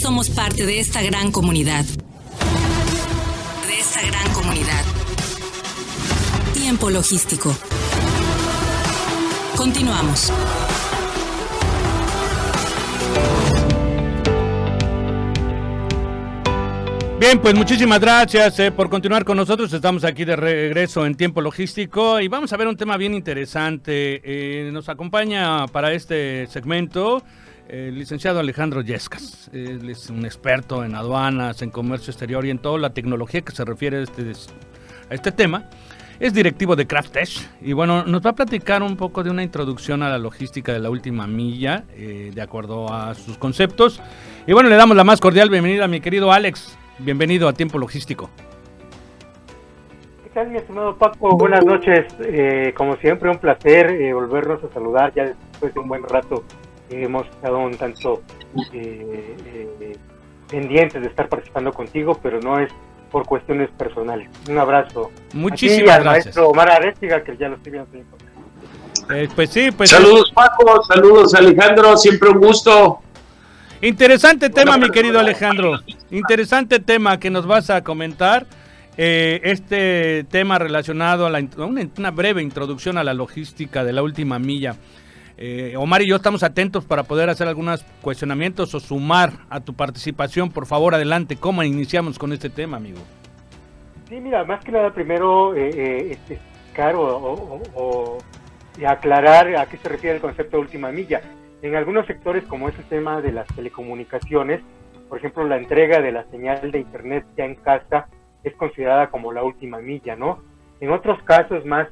somos parte de esta gran comunidad. Tiempo logístico. Continuamos. Bien, pues muchísimas gracias por continuar con nosotros. Estamos aquí de regreso en Tiempo Logístico y vamos a ver un tema bien interesante. Nos acompaña para este segmento el licenciado Alejandro Yescas. Él es un experto en aduanas, en comercio exterior y en toda la tecnología que se refiere a este tema. Es directivo de Craftesh y bueno, nos va a platicar un poco de una introducción a la logística de la última milla, de acuerdo a sus conceptos. Y bueno, le damos la más cordial bienvenida a mi querido Alex. Bienvenido a Tiempo Logístico. ¿Qué tal, mi estimado Paco? Buenas noches. Como siempre, un placer volvernos a saludar. Ya después de un buen rato hemos estado un tanto pendientes de estar participando contigo, pero no es por cuestiones personales. Un abrazo. Muchísimas gracias. Maestro Omar Aréstiga, que ya lo estoy viendo. Pues sí, pues saludos Paco, saludos Alejandro, siempre un gusto. Interesante tema, mi querido Alejandro. Interesante tema que nos vas a comentar. Este tema relacionado a una breve introducción a la logística de la última milla. Omar y yo estamos atentos para poder hacer algunos cuestionamientos o sumar a tu participación. Por favor, adelante. ¿Cómo iniciamos con este tema, amigo? Sí, mira, más que nada primero explicar o aclarar a qué se refiere el concepto de última milla. En algunos sectores, como es el tema de las telecomunicaciones, por ejemplo, la entrega de la señal de internet ya en casa es considerada como la última milla, ¿no? En otros casos más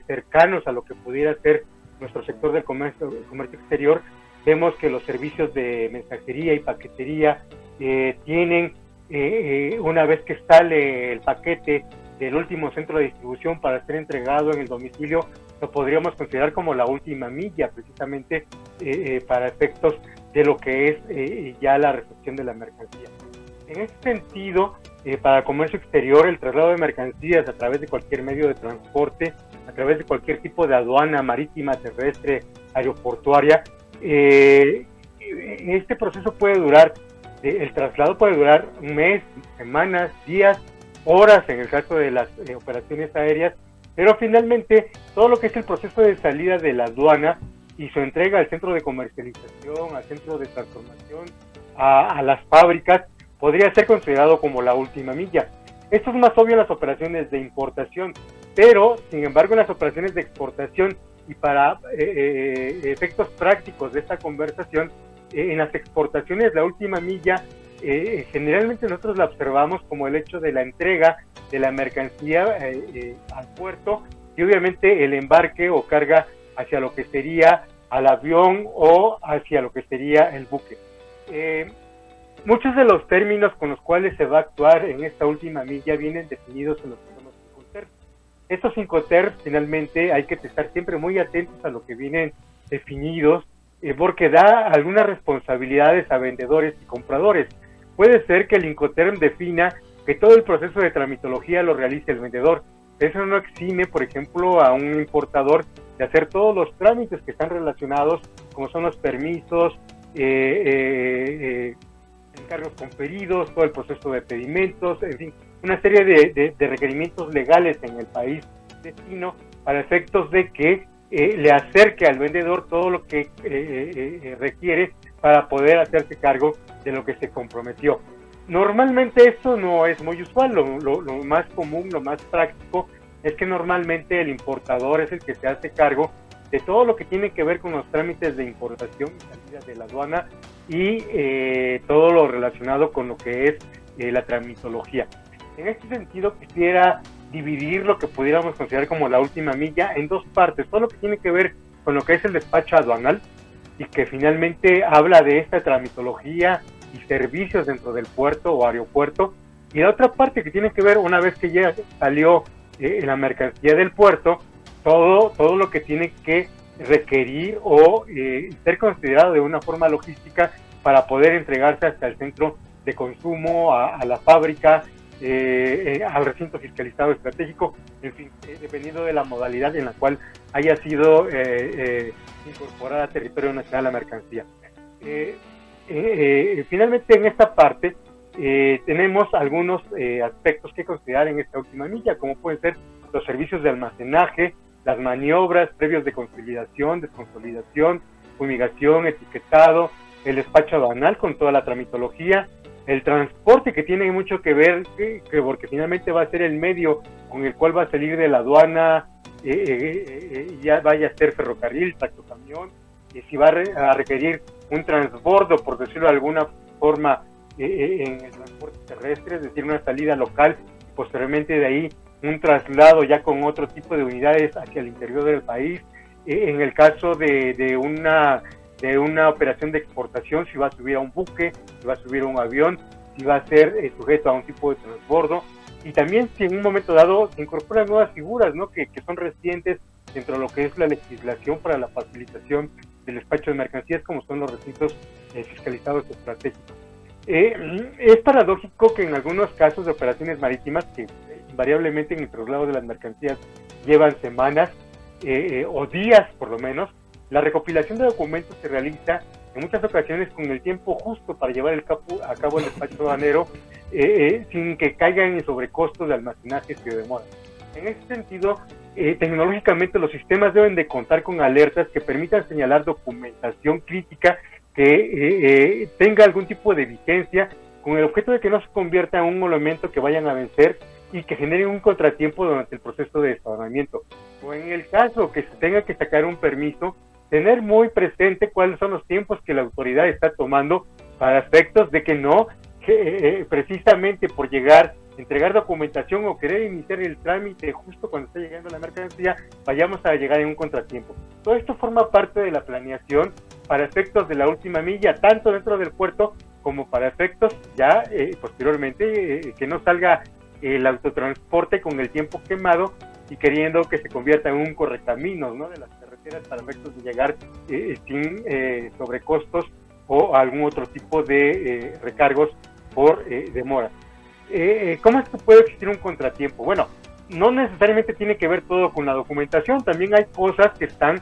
cercanos a lo que pudiera ser nuestro sector del comercio exterior, vemos que los servicios de mensajería y paquetería tienen, una vez que sale el paquete del último centro de distribución para ser entregado en el domicilio, lo podríamos considerar como la última milla, precisamente para efectos de lo que es ya la recepción de la mercancía. En ese sentido, para comercio exterior, el traslado de mercancías a través de cualquier medio de transporte, a través de cualquier tipo de aduana marítima, terrestre, aeroportuaria, este proceso puede durar, el traslado puede durar un mes, semanas, días, horas en el caso de las operaciones aéreas, pero finalmente todo lo que es el proceso de salida de la aduana y su entrega al centro de comercialización, al centro de transformación, a las fábricas, podría ser considerado como la última milla. Esto es más obvio en las operaciones de importación, pero sin embargo en las operaciones de exportación y para efectos prácticos de esta conversación, en las exportaciones la última milla generalmente nosotros la observamos como el hecho de la entrega de la mercancía al puerto y obviamente el embarque o carga hacia lo que sería al avión o hacia lo que sería el buque. Muchos de los términos con los cuales se va a actuar en esta última milla vienen definidos en los que son los Incoterms. Estos Incoterms finalmente hay que estar siempre muy atentos a lo que vienen definidos porque da algunas responsabilidades a vendedores y compradores. Puede ser que el Incoterm defina que todo el proceso de tramitología lo realice el vendedor. Eso no exime, por ejemplo, a un importador de hacer todos los trámites que están relacionados, como son los permisos, encargos conferidos, todo el proceso de pedimentos, en fin, una serie de requerimientos legales en el país destino para efectos de que le acerque al vendedor todo lo que requiere para poder hacerse cargo de lo que se comprometió. Normalmente esto no es muy usual, lo más común, lo más práctico es que normalmente el importador es el que se hace cargo de todo lo que tiene que ver con los trámites de importación y salida de la aduana y todo lo relacionado con lo que es la tramitología. En este sentido quisiera dividir lo que pudiéramos considerar como la última milla en dos partes, todo lo que tiene que ver con lo que es el despacho aduanal y que finalmente habla de esta tramitología y servicios dentro del puerto o aeropuerto, y la otra parte que tiene que ver una vez que ya salió la mercancía del puerto, todo lo que tiene que requerir o ser considerado de una forma logística para poder entregarse hasta el centro de consumo, a la fábrica, al recinto fiscalizado estratégico, en fin, dependiendo de la modalidad en la cual haya sido incorporada a territorio nacional la mercancía. finalmente en esta parte tenemos algunos aspectos que considerar en esta última milla, como pueden ser los servicios de almacenaje, las maniobras previos de consolidación, desconsolidación, fumigación, etiquetado, el despacho aduanal con toda la tramitología, el transporte, que tiene mucho que ver, porque finalmente va a ser el medio con el cual va a salir de la aduana, ya vaya a ser ferrocarril, tractocamión, y si va a requerir un transbordo, por decirlo de alguna forma, en el transporte terrestre, es decir, una salida local, y posteriormente de ahí un traslado ya con otro tipo de unidades hacia el interior del país. En el caso de una operación de exportación, si va a subir a un buque, si va a subir a un avión, si va a ser sujeto a un tipo de transbordo, y también si en un momento dado se incorporan nuevas figuras, ¿no?, que son recientes dentro de lo que es la legislación para la facilitación del despacho de mercancías, como son los recintos fiscalizados estratégicos. Es paradójico que en algunos casos de operaciones marítimas, que invariablemente en el traslado de las mercancías llevan semanas o días por lo menos, la recopilación de documentos se realiza en muchas ocasiones con el tiempo justo para llevar a cabo el despacho aduanero, sin que caigan en sobrecostos de almacenaje y de demora. En ese sentido, tecnológicamente los sistemas deben de contar con alertas que permitan señalar documentación crítica que tenga algún tipo de vigencia, con el objeto de que no se convierta en un elemento que vayan a vencer y que genere un contratiempo durante el proceso de desaduanamiento. O en el caso que se tenga que sacar un permiso, tener muy presente cuáles son los tiempos que la autoridad está tomando para efectos de que no, precisamente por entregar documentación o querer iniciar el trámite justo cuando está llegando la mercancía, vayamos a llegar en un contratiempo. Todo esto forma parte de la planeación para efectos de la última milla, tanto dentro del puerto como para efectos ya posteriormente, que no salga el autotransporte con el tiempo quemado y queriendo que se convierta en un correcaminos, ¿no?, de las carreteras para efectos de llegar sin sobrecostos o algún otro tipo de recargos por demora. ¿Cómo es que puede existir un contratiempo? Bueno, no necesariamente tiene que ver todo con la documentación, también hay cosas que están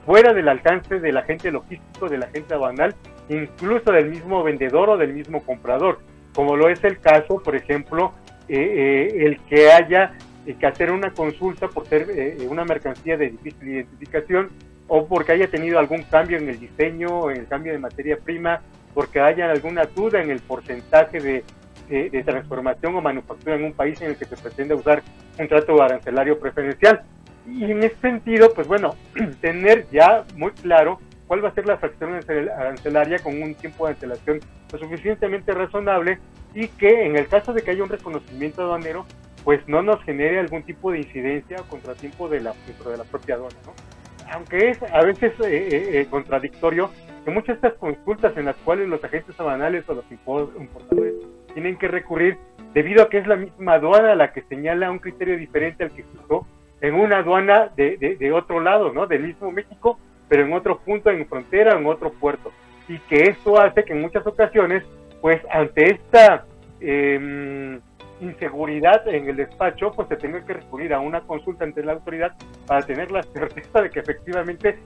fuera del alcance del agente logístico, del agente aduanal, incluso del mismo vendedor o del mismo comprador, como lo es el caso, por ejemplo, el que haya que hacer una consulta por ser una mercancía de difícil identificación, o porque haya tenido algún cambio en el diseño, en el cambio de materia prima, porque haya alguna duda en el porcentaje de transformación o manufactura en un país en el que se pretende usar un trato arancelario preferencial. Y en ese sentido, pues bueno, tener ya muy claro cuál va a ser la fracción arancelaria con un tiempo de antelación lo suficientemente razonable, y que en el caso de que haya un reconocimiento aduanero, pues no nos genere algún tipo de incidencia o contratiempo dentro de la propia aduana, ¿no? Aunque es a veces contradictorio que muchas de estas consultas en las cuales los agentes aduanales o los importadores tienen que recurrir, debido a que es la misma aduana la que señala un criterio diferente al que se usó en una aduana de otro lado, ¿no?, del mismo México, pero en otro punto, en frontera, en otro puerto, y que esto hace que en muchas ocasiones, pues ante esta inseguridad en el despacho, pues se tenga que recurrir a una consulta ante la autoridad para tener la certeza de que efectivamente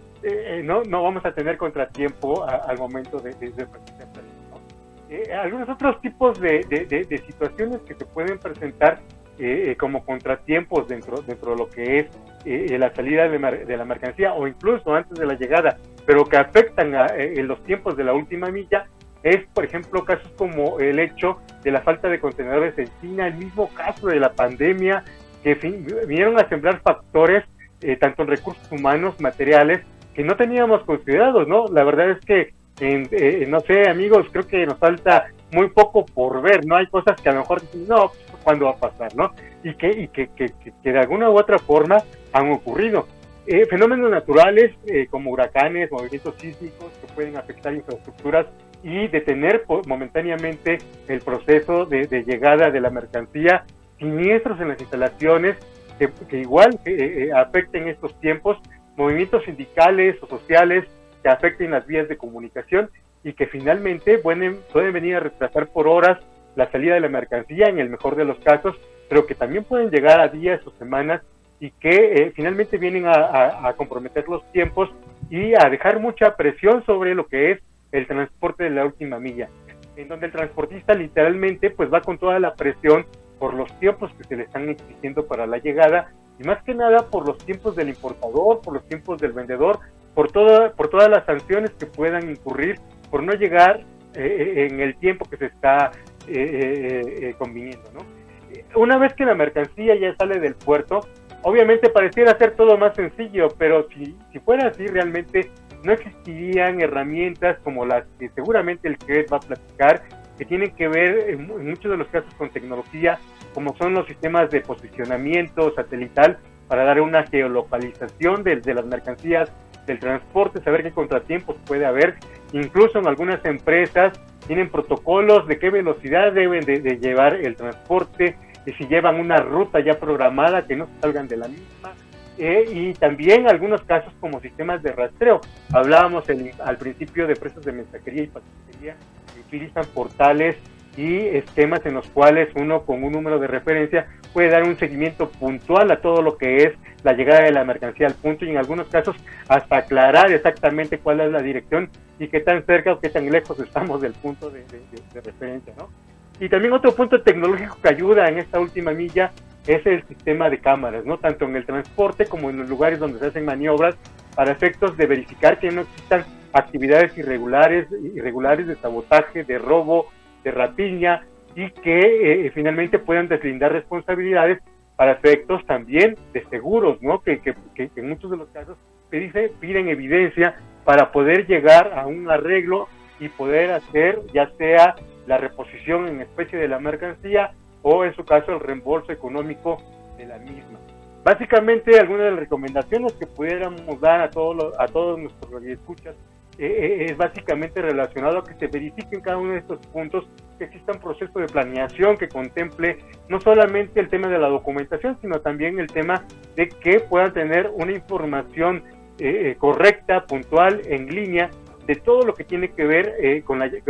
no vamos a tener contratiempo al momento de presentar, ¿no? Algunos otros tipos de situaciones que se pueden presentar como contratiempos dentro de lo que es la salida de la mercancía o incluso antes de la llegada, pero que afectan en los tiempos de la última milla, es, por ejemplo, casos como el hecho de la falta de contenedores en China, el mismo caso de la pandemia, que vinieron a sembrar factores, tanto en recursos humanos, materiales, que no teníamos considerados, ¿no? La verdad es que, no sé, amigos, creo que nos falta muy poco por ver, ¿no? Hay cosas que a lo mejor dicen, no, ¿cuándo va a pasar, no? Y que de alguna u otra forma han ocurrido. Fenómenos naturales como huracanes, movimientos sísmicos que pueden afectar infraestructuras y detener momentáneamente el proceso de llegada de la mercancía, siniestros en las instalaciones que igual afecten estos tiempos, movimientos sindicales o sociales que afecten las vías de comunicación y que finalmente pueden venir a retrasar por horas la salida de la mercancía en el mejor de los casos, pero que también pueden llegar a días o semanas y que finalmente vienen a comprometer los tiempos y a dejar mucha presión sobre lo que es el transporte de la última milla, en donde el transportista literalmente pues va con toda la presión por los tiempos que se le están exigiendo para la llegada, y más que nada por los tiempos del importador, por los tiempos del vendedor, por todas las sanciones que puedan incurrir por no llegar en el tiempo que se está conviniendo, ¿no? Una vez que la mercancía ya sale del puerto, obviamente pareciera ser todo más sencillo, pero si fuera así, realmente no existirían herramientas como las que seguramente el CRED va a platicar, que tienen que ver en muchos de los casos con tecnología, como son los sistemas de posicionamiento satelital para dar una geolocalización de las mercancías, del transporte, saber qué contratiempos puede haber. Incluso en algunas empresas tienen protocolos de qué velocidad deben de llevar el transporte, y si llevan una ruta ya programada, que no se salgan de la misma, y también algunos casos como sistemas de rastreo. Hablábamos al principio de empresas de mensajería y paquetería que utilizan portales y esquemas en los cuales uno con un número de referencia puede dar un seguimiento puntual a todo lo que es la llegada de la mercancía al punto, y en algunos casos hasta aclarar exactamente cuál es la dirección y qué tan cerca o qué tan lejos estamos del punto de referencia, ¿no? Y también otro punto tecnológico que ayuda en esta última milla es el sistema de cámaras, ¿no? Tanto en el transporte como en los lugares donde se hacen maniobras, para efectos de verificar que no existan actividades irregulares de sabotaje, de robo, de rapiña, y que finalmente puedan deslindar responsabilidades para efectos también de seguros, ¿no? Que en muchos de los casos piden evidencia para poder llegar a un arreglo y poder hacer ya sea la reposición en especie de la mercancía o en su caso el reembolso económico de la misma. Básicamente, algunas de las recomendaciones que pudiéramos dar a todos nuestros radioescuchas es básicamente relacionado a que se verifiquen cada uno de estos puntos, que exista un proceso de planeación que contemple no solamente el tema de la documentación, sino también el tema de que puedan tener una información correcta, puntual, en línea, de todo lo que tiene que ver con el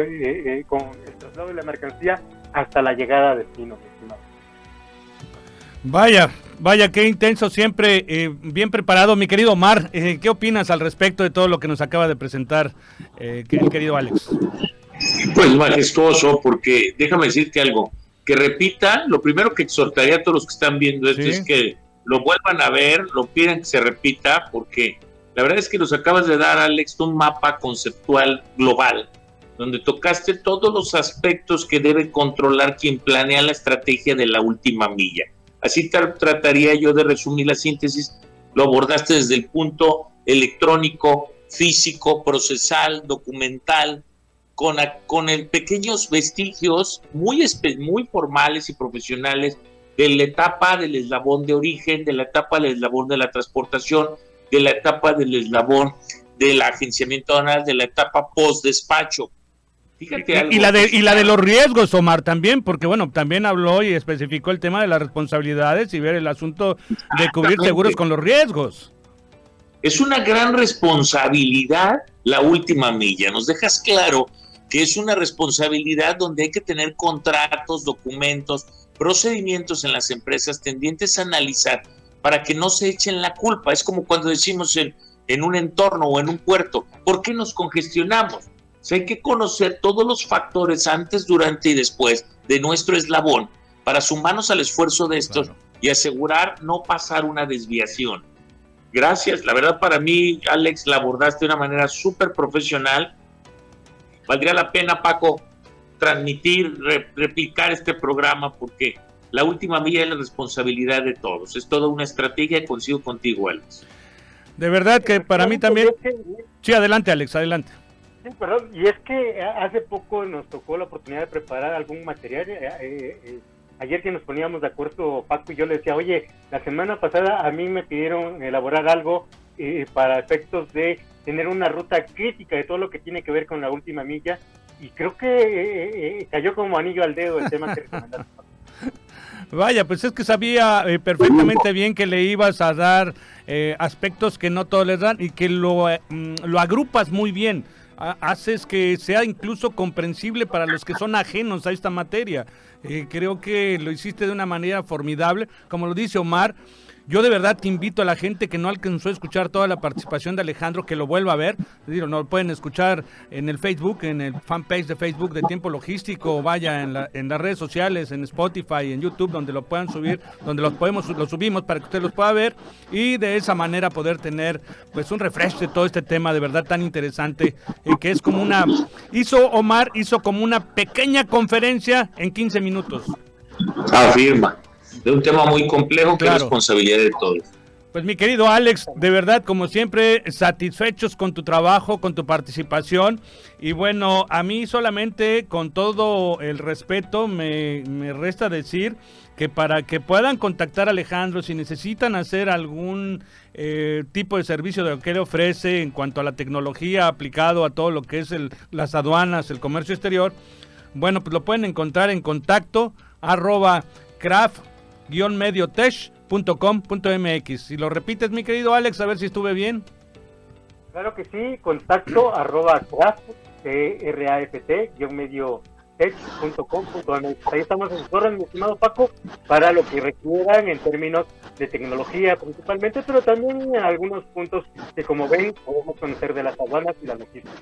traslado de la mercancía hasta la llegada a destino. Vaya, qué intenso siempre, bien preparado. Mi querido Omar, ¿qué opinas al respecto de todo lo que nos acaba de presentar el querido Alex? Pues majestuoso, porque déjame decirte algo, que repita, lo primero que exhortaría a todos los que están viendo esto es que lo vuelvan a ver, lo piden que se repita, porque la verdad es que nos acabas de dar, Alex, un mapa conceptual global, donde tocaste todos los aspectos que debe controlar quien planea la estrategia de la última milla. Así trataría yo de resumir la síntesis. Lo abordaste desde el punto electrónico, físico, procesal, documental, con pequeños vestigios muy formales y profesionales de la etapa del eslabón de origen, de la etapa del eslabón de la transportación, de la etapa del eslabón del agenciamiento aduanal, de la etapa post-despacho. Fíjate algo. Y la de los riesgos, Omar, también, porque bueno, también habló y especificó el tema de las responsabilidades y ver el asunto de cubrir seguros con los riesgos. Es una gran responsabilidad la última milla. Nos dejas claro que es una responsabilidad donde hay que tener contratos, documentos, procedimientos en las empresas tendientes a analizar para que no se echen la culpa. Es como cuando decimos en un entorno o en un puerto, ¿por qué nos congestionamos? O sea, hay que conocer todos los factores antes, durante y después de nuestro eslabón para sumarnos al esfuerzo de estos y asegurar no pasar una desviación. Gracias, la verdad para mí, Alex, la abordaste de una manera súper profesional. Valdría la pena, Paco, transmitir, replicar este programa, porque la última milla es la responsabilidad de todos. Es toda una estrategia y coincido contigo, Alex. De verdad que para mí también... Sí, adelante, Alex, adelante. Sí, perdón, y es que hace poco nos tocó la oportunidad de preparar algún material. Ayer que nos poníamos de acuerdo, Paco y yo le decía, oye, la semana pasada a mí me pidieron elaborar algo para efectos de tener una ruta crítica de todo lo que tiene que ver con la última milla, y creo que cayó como anillo al dedo el tema que recomendaste. Vaya, pues es que sabía perfectamente bien que le ibas a dar aspectos que no todos les dan y que lo agrupas muy bien. Haces que sea incluso comprensible para los que son ajenos a esta materia. Creo que lo hiciste de una manera formidable. Como lo dice Omar, Yo de verdad te invito a la gente que no alcanzó a escuchar toda la participación de Alejandro, que lo vuelva a ver. Digo, no lo pueden escuchar en el Facebook, en el fanpage de Facebook de Tiempo Logístico, o vaya en las redes sociales, en Spotify, en YouTube, donde lo puedan subir, donde lo subimos para que usted los pueda ver, y de esa manera poder tener pues un refresh de todo este tema de verdad tan interesante, que es como Omar hizo como una pequeña conferencia en 15 minutos. Afirma. De un tema muy complejo, que claro, es responsabilidad de todos. Pues mi querido Alex, de verdad, como siempre, satisfechos con tu trabajo, con tu participación. Y bueno, a mí solamente, con todo el respeto, me resta decir que para que puedan contactar a Alejandro, si necesitan hacer algún tipo de servicio de lo que él ofrece en cuanto a la tecnología aplicado a todo lo que es las aduanas, el comercio exterior, bueno, pues lo pueden encontrar en contacto @craft-mediotech.com.mx. Si lo repites, mi querido Alex, a ver si estuve bien. Claro que sí, contacto @craft-mediotech.com.mx. Ahí estamos en sus órdenes, mi estimado Paco, para lo que requieran en términos de tecnología principalmente, pero también en algunos puntos que, como ven, podemos conocer de las aduanas y la logística.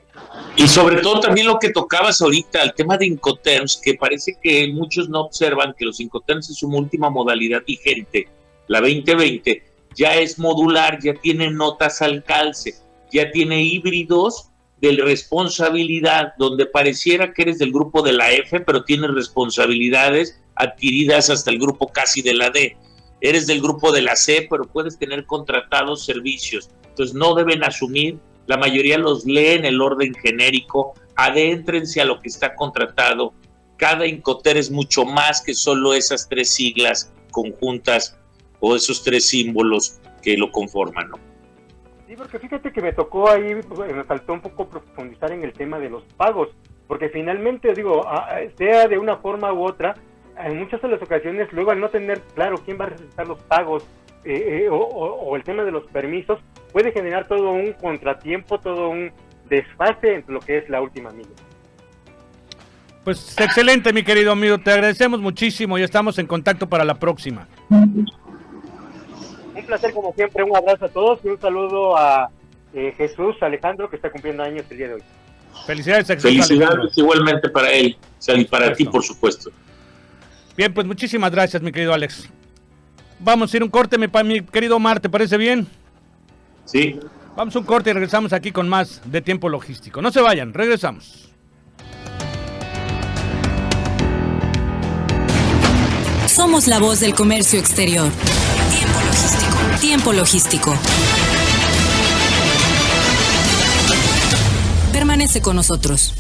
Y sobre todo también lo que tocabas ahorita, el tema de Incoterms, que parece que muchos no observan que los Incoterms en su última modalidad vigente, la 2020, ya es modular, ya tiene notas al calce, ya tiene híbridos de responsabilidad, donde pareciera que eres del grupo de la F, pero tienes responsabilidades adquiridas hasta el grupo casi de la D. Eres del grupo de la C, pero puedes tener contratados servicios. Entonces no deben asumir, la mayoría los lee en el orden genérico, adéntrense a lo que está contratado. Cada Incoterm es mucho más que solo esas 3 siglas conjuntas o esos 3 símbolos que lo conforman, ¿no? Sí, porque fíjate que me tocó ahí, me faltó un poco profundizar en el tema de los pagos, porque finalmente, digo, sea de una forma u otra, en muchas de las ocasiones, luego al no tener claro quién va a realizar los pagos o el tema de los permisos, puede generar todo un contratiempo, todo un desfase entre lo que es la última milla. Pues excelente, mi querido amigo, te agradecemos muchísimo y estamos en contacto para la próxima. Un placer como siempre, un abrazo a todos y un saludo a Jesús Alejandro, que está cumpliendo años el día de hoy. Felicidades, Felicidades igualmente para él, y para ti, por supuesto. Bien, pues muchísimas gracias, mi querido Alex. Vamos a ir un corte, mi querido Omar, ¿te parece bien? Sí. Vamos a un corte y regresamos aquí con más de Tiempo Logístico. No se vayan, regresamos. Somos la voz del comercio exterior. Tiempo Logístico. Tiempo Logístico. Permanece con nosotros.